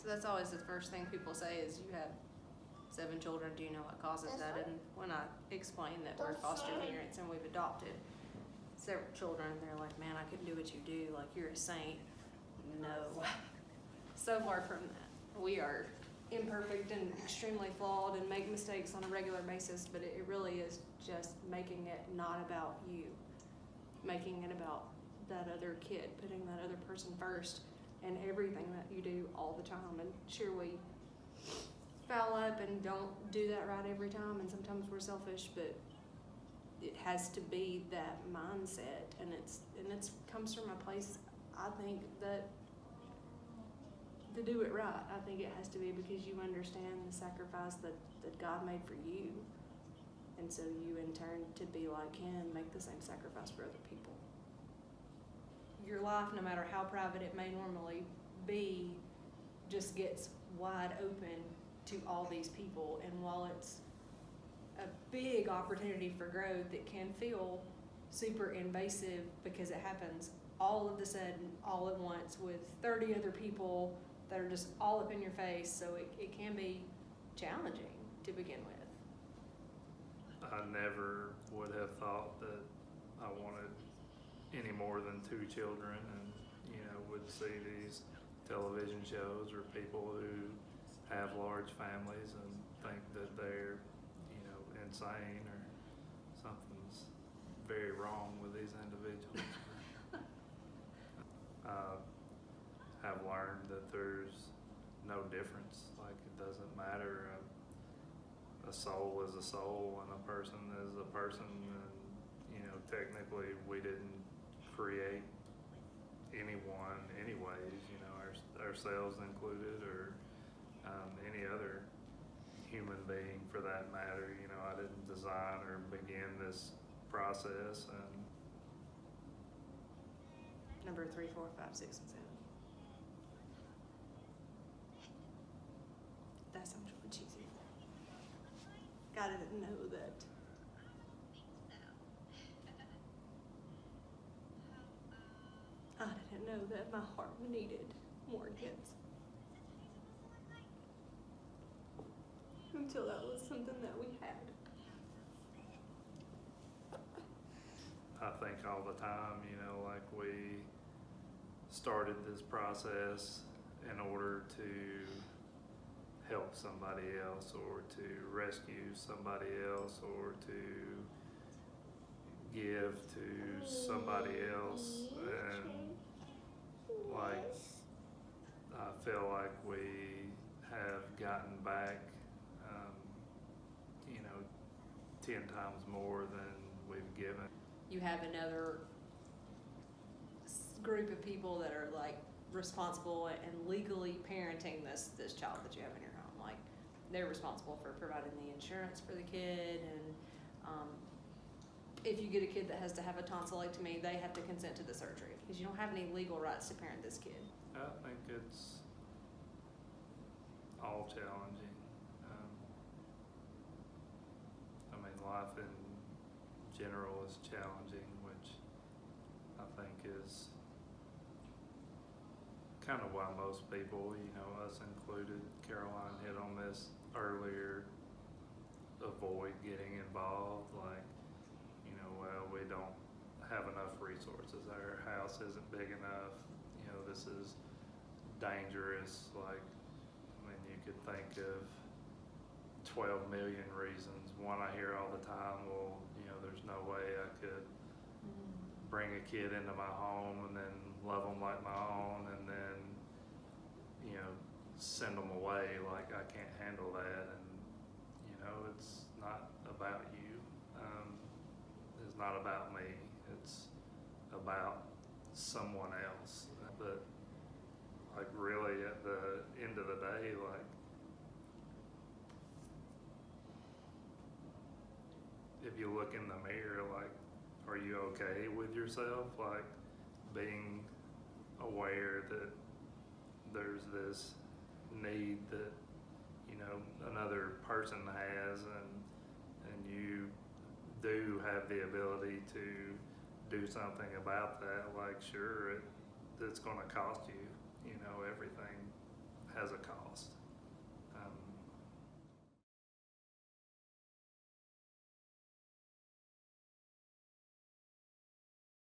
So that's always the first thing people say is, you have 7 children, do you know what causes that? And when I explain that we're foster parents and we've adopted several children, they're like, man, I couldn't do what you do, like, you're a saint. No, so far from that. We are imperfect and extremely flawed and make mistakes on a regular basis, but it really is just making it not about you, making it about that other kid, putting that other person first in everything that you do all the time. And sure, we foul up and don't do that right every time, and sometimes we're selfish, but it has to be that mindset, and it's comes from a place, I think, that to do it right, I think it has to be because you understand the sacrifice that God made for you, and so you in turn to be like Him, make the same sacrifice for other people. Your life, no matter how private it may normally be, just gets wide open to all these people. And while it's a big opportunity for growth, it can feel super invasive because it happens all of a sudden, all at once, with 30 other people that are just all up in your face. So it can be challenging to begin with. I never would have thought that I wanted any more than 2 children, and would see these television shows or people who have large families and think that they're insane or something's very wrong with these individuals. Have learned that there's no difference. Like, it doesn't matter. A soul is a soul and a person is a person, and technically we didn't create anyone anyways, ourselves included, or any other human being for that matter. I didn't design or begin this process. And Number 3, 4, 5, 6, and 7. That sounds really cheesy. God didn't know that. I didn't know that my heart needed more kids until that was something that we had. I think all the time, like, we started this process in order to help somebody else, or to rescue somebody else, or to give to somebody else. And like, I feel like we have gotten back 10 times more than we've given. You have another group of people that are like responsible and legally parenting this child that you have in your home. Like, they're responsible for providing the insurance for the kid, and if you get a kid that has to have a tonsillectomy, they have to consent to the surgery because you don't have any legal rights to parent this kid. I think it's all challenging. Life in general is challenging, which I think is kind of why most people, us included, Caroline hit on this earlier, avoid getting involved. Like, well, we don't have enough resources. Our house isn't big enough. This is dangerous. Like, you could think of 12 million reasons. One I hear all the time, well, there's no way I could bring a kid into my home and then love them like my own, and then, send them away. Like, I can't handle that. And, it's not about you. It's not about me. It's about someone else. But, like, really at the end of the day, like, if you look in the mirror, like, are you okay with yourself? Like, being aware that there's this need that, another person has, and you do have the ability to do something about that. Like, sure, it's going to cost you. Everything has a